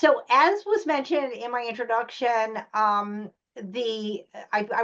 So as was mentioned in my introduction, I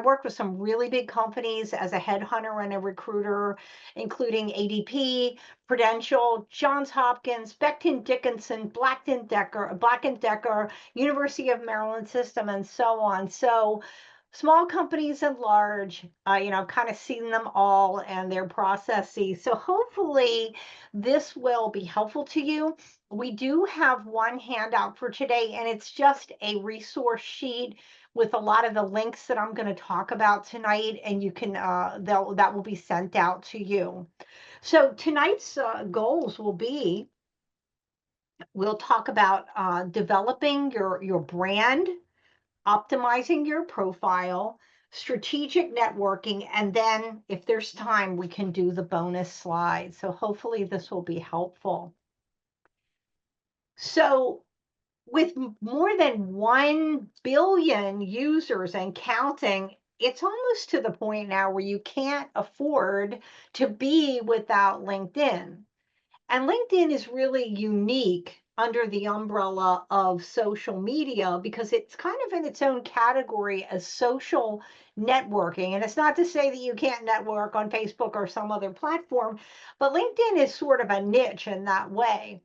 worked with some really big companies as a headhunter and a recruiter, including ADP, Prudential, Johns Hopkins, Becton Dickinson, Black and Decker, University of Maryland System, and so on. So small companies and large, I've kind of seen them all and their processes. So hopefully this will be helpful to you. We do have one handout for today, and it's just a resource sheet with a lot of the links that I'm going to talk about tonight, and you can that will be sent out to you. So tonight's goals will be we'll talk about developing your brand, optimizing your profile, strategic networking, and then if there's time, we can do the bonus slide. So hopefully this will be helpful. So with more than 1 billion users and counting, it's almost to the point now where you can't afford to be without LinkedIn. And LinkedIn is really unique under the umbrella of social media because it's kind of in its own category as social networking. And it's not to say that you can't network on Facebook or some other platform, but LinkedIn is sort of a niche in that way.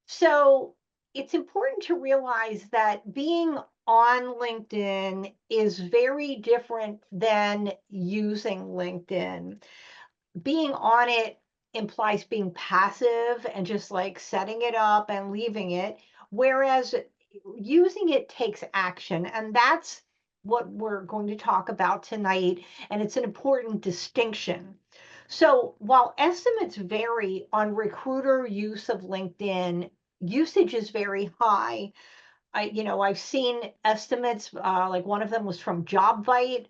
So it's important to realize that being on LinkedIn is very different than using LinkedIn. Being on it implies being passive and just like setting it up and leaving it, whereas using it takes action. And that's what we're going to talk about tonight. And it's an important distinction. So while estimates vary on recruiter use of LinkedIn, usage is very high. I've seen estimates, like one of them was from JobVite,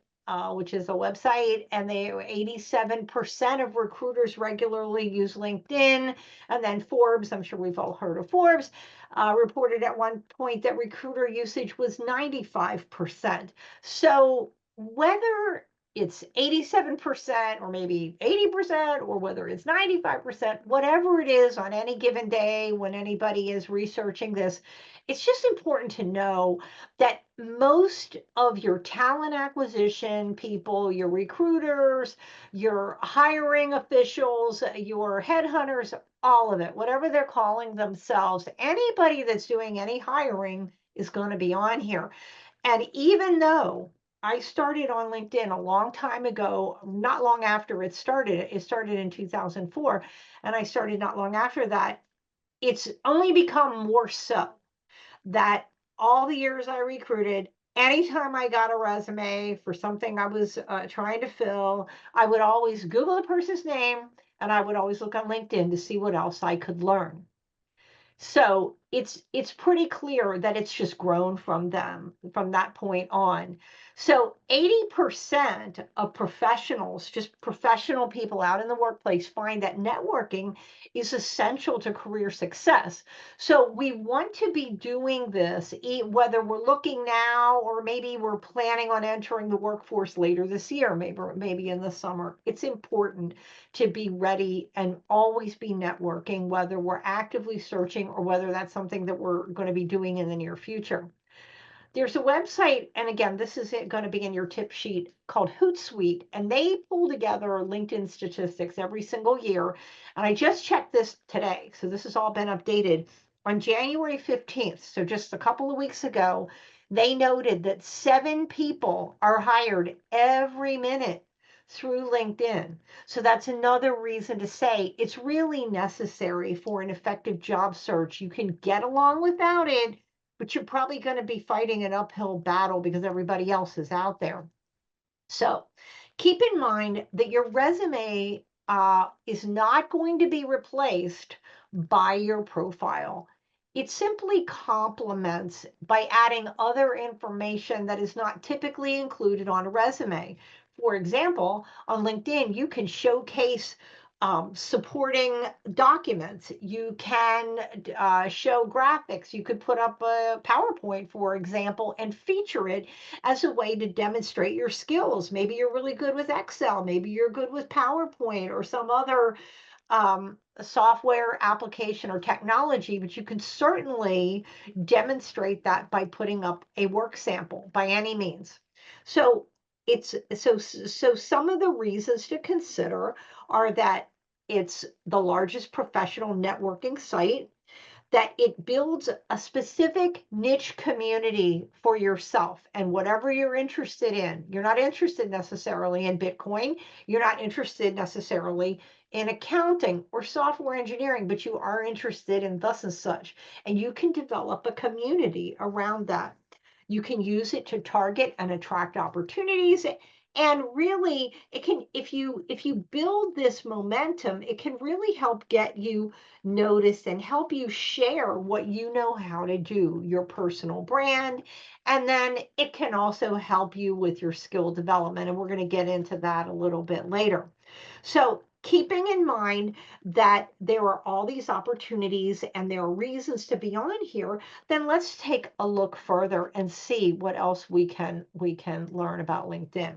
which is a website, and 87% of recruiters regularly use LinkedIn. And then Forbes, I'm sure we've all heard of Forbes, reported at one point that recruiter usage was 95%. So whether it's 87% or maybe 80% or whether it's 95%, whatever it is on any given day when anybody is researching this, it's just important to know that most of your talent acquisition people, your recruiters, your hiring officials, your headhunters, all of it, whatever they're calling themselves, anybody that's doing any hiring is going to be on here. And even though I started on LinkedIn a long time ago, not long after it started in 2004, and I started not long after that, it's only become more so that all the years I recruited, anytime I got a resume for something I was trying to fill, I would always Google the person's name and I would always look on LinkedIn to see what else I could learn. So it's pretty clear that it's just grown from that point on. So 80% of professionals, just professional people out in the workplace, find that networking is essential to career success. So we want to be doing this, whether we're looking now or maybe we're planning on entering the workforce later this year, maybe in the summer. It's important to be ready and always be networking, whether we're actively searching or whether that's something that we're going to be doing in the near future. There's a website, and again, this is going to be in your tip sheet, called Hootsuite, and they pull together LinkedIn statistics every single year. And I just checked this today, so this has all been updated. On January 15th, so just a couple of weeks ago, they noted that 7 people are hired every minute through LinkedIn. So that's another reason to say it's really necessary for an effective job search. You can get along without it, but you're probably going to be fighting an uphill battle because everybody else is out there. So keep in mind that your resume is not going to be replaced by your profile. It simply complements by adding other information that is not typically included on a resume. For example, on LinkedIn, you can showcase supporting documents. You can show graphics. You could put up a PowerPoint, for example, and feature it as a way to demonstrate your skills. Maybe you're really good with Excel. Maybe you're good with PowerPoint or some other software application or technology, but you can certainly demonstrate that by putting up a work sample by any means. So so some of the reasons to consider are that it's the largest professional networking site, that it builds a specific niche community for yourself and whatever you're interested in. You're not interested necessarily in Bitcoin. You're not interested necessarily in accounting or software engineering, but you are interested in thus and such. And you can develop a community around that. You can use it to target and attract opportunities. And really, it can, if you build this momentum, it can really help get you noticed and help you share what you know how to do, your personal brand. And then it can also help you with your skill development. And we're going to get into that a little bit later. So, keeping in mind that there are all these opportunities and there are reasons to be on here, then let's take a look further and see what else we can learn about LinkedIn.